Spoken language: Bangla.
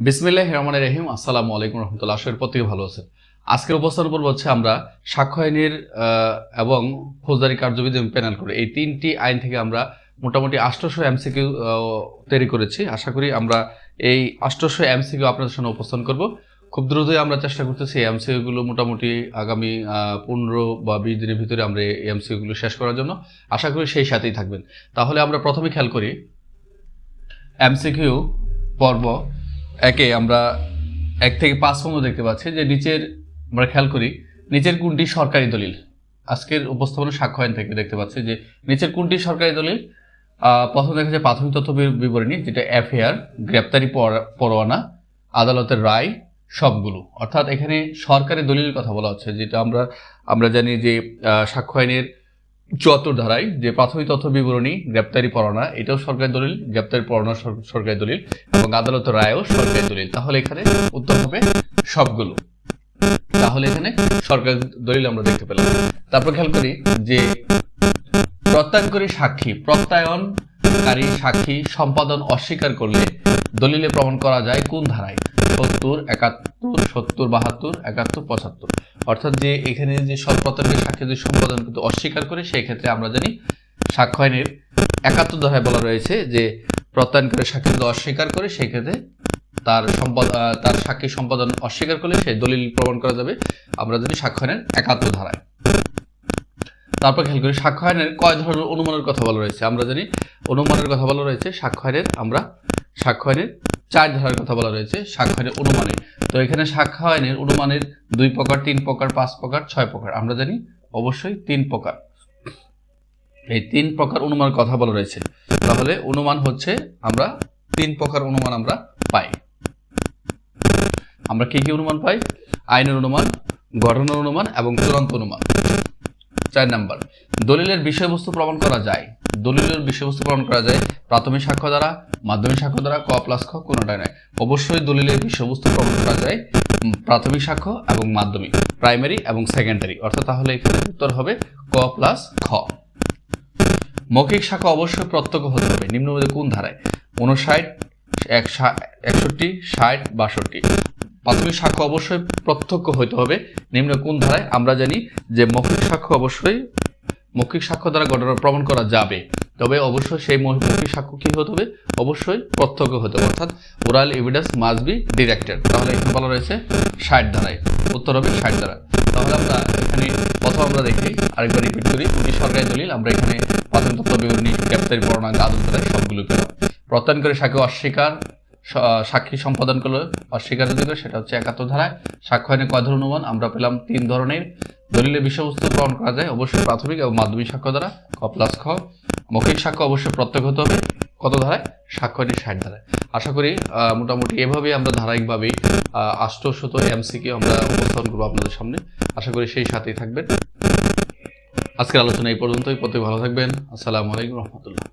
বিসমিল্লাহির রহমানির রহিম। আসসালামু আলাইকুম রহমতুল্লাহ। আশা করি প্রত্যেকে ভালো আছেন। আজকের উপস্থাপন করব হচ্ছে আমরা সাক্ষ্য আইনের এবং ফৌজদারি কার্যবিধি এবং পেনাল কোড এই তিনটি আইন থেকে আমরা মোটামুটি 800 এমসিকিউ তৈরি করেছি। আশা করি আমরা এই 800 এমসিকিউ আপনাদের সামনে উপস্থাপন করব। খুব দ্রুতই আমরা চেষ্টা করতেছি এমসিকিউগুলো মোটামুটি আগামী 15 বা 20 দিনের ভিতরে আমরা এই এমসিকিউগুলো শেষ করার জন্য আশা করি সেই সাথেই থাকবেন। তাহলে আমরা প্রথমে খেয়াল করি এমসিকিউ পর্ব একে আমরা 1 থেকে 5 পর্যন্ত দেখতে পাচ্ছি যে নিচের আমরা খেয়াল করি নিচের কোনটি সরকারি দলিল। আজকের উপস্থাপনা সাক্ষ্য আইন থেকে দেখতে পাচ্ছি যে নিচের কোনটি সরকারি দলিল। প্রথম দেখা যায় প্রাথমিক তথ্য বিবরণী, যেটা এফআইআর, গ্রেপ্তারি পরোয়ানা, আদালতের রায়, সবগুলো। অর্থাৎ এখানে সরকারি দলিলের কথা বলা হচ্ছে, যেটা আমরা জানি যে সাক্ষ্য আইনের 74 ধারায় যে প্রাথমিক তথ্য বিবরণী, গ্রেপ্তারি পরোয়ানা এটাও সরকারি দলিল, গ্রেপ্তারি পরোয়ানা সরকারি দলিল এবং আদালতের রায়ও সরকারি দলিল। তাহলে এখানে উত্তর হবে সবগুলো। তাহলে এখানে সরকারি দলিল আমরা দেখতে পেলাম। তারপর খেয়াল করি যে প্রত্যয়নকারী সাক্ষী সম্পাদন অস্বীকার করলে দলিলে প্রমাণ করা যায় কোন ধারায়? 70, 71, 70, 72, 71, 75। অর্থাৎ যে এখানে যে সব প্রত্যয়নকারী সাক্ষী যদি সম্পাদন করতে অস্বীকার করে সেই ক্ষেত্রে আমরা জানি সাক্ষ্য আইনের 71 ধারায় বলা রয়েছে যে প্রত্যয়নকারী সাক্ষী যদি অস্বীকার করে সেই ক্ষেত্রে তার সাক্ষী সম্পাদন অস্বীকার করলে সেই দলিল প্রমাণ করা যাবে। আমরা জানি সাক্ষ্য আইনের 71 ধারায়। তারপর খেয়াল করি সাক্ষ্য আইনের কয় ধরনের অনুমানের কথা বলা রয়েছে। আমরা জানি অনুমানের কথা বলা রয়েছে সাক্ষ্য আইনের 4 ধারার কথা বলা রয়েছে সাক্ষ্য আইনের অনুমানে। তো এখানে সাক্ষ্য আইনের অনুমানের 2 প্রকার, 3 প্রকার, 5 প্রকার, 6 প্রকার। আমরা জানি অবশ্যই 3 প্রকার। এই 3 প্রকার অনুমানের কথা বলা রয়েছে। তাহলে অনুমান হচ্ছে আমরা 3 প্রকার অনুমান আমরা পাই। আমরা কি কি অনুমান পাই? আইনের অনুমান, ঘটনার অনুমান এবং চূড়ান্ত অনুমান। 4 নাম্বার, দলিলের বিষয়বস্তু প্রমাণ করা যায়। দলিলের বিষয়বস্তু প্রমাণ করা যায় প্রাথমিক সাক্ষ্য দ্বারা, মাধ্যমিক সাক্ষ্য দ্বারা, ক প্লাস খ কোনোটাই নয়। অবশ্যই দলিলের বিষয়বস্তু প্রমাণ করা যায় প্রাথমিক সাক্ষ্য এবং মাধ্যমিক, প্রাইমারি এবং সেকেন্ডারি। অর্থাৎ তাহলে এখানে উত্তর হবে ক প্লাস খ। মৌখিক সাক্ষ্য অবশ্যই প্রত্যক্ষ হতে হবে নিম্নলিখিত কোন ধারায়? 59, 61, 60, 62। প্রাথমিক সাক্ষ্য অবশ্যই প্রত্যক্ষ হইতে হবে নিম্ন কোন ধারায়? আমরা জানি যে মৌখিক সাক্ষ্য দ্বারা ঘটনা প্রমাণ করা যাবে, তবে অবশ্যই সেই মৌখিক সাক্ষ্য কি হতে হবে? অবশ্যই প্রত্যক্ষ হতে হবে। অর্থাৎ oral evidence must be directed. তাহলে এখানে বলা রয়েছে 60 ধারায়, উত্তর হবে 60 ধারা। তাহলে আমরা এখানে প্রথম আমরা দেখি, আরেকবার রিপিট করি, কোনটি সরকারি দলিল। আমরা এখানে প্রাথমিক তথ্য বিবরণী, গ্রেপ্তারি পরোয়ানা, আদালতের রায় সবগুলো পেলাম। প্রত্যয়নকারী সাক্ষী সম্পাদন করলে অস্বীকার যদি করে সেটা হচ্ছে 71 ধারায়। সাক্ষ্য আইনে কয় ধরনের অনুমান? আমরা পেলাম 3 ধরনের। দলিলের বিষয়বস্তু প্রমাণ করা যায় অবশ্যই প্রাথমিক এবং মাধ্যমিক সাক্ষ্য দ্বারা, ক প্লাস খ। মৌখিক সাক্ষ্য অবশ্যই প্রত্যক্ষ হতে হবে কত ধারায়? সাক্ষ্য আইনের 60 ধারায়। আশা করি মোটামুটি এভাবেই আমরা ধারাবাহিকভাবেই 800 এমসিকিউ আমরা উপস্থাপন করবো আপনাদের সামনে। আশা করি সেই সাথেই থাকবেন। আজকের আলোচনা এই পর্যন্তই। প্রত্যেকে ভালো থাকবেন। আসসালামু আলাইকুম রহমতুল্লাহ।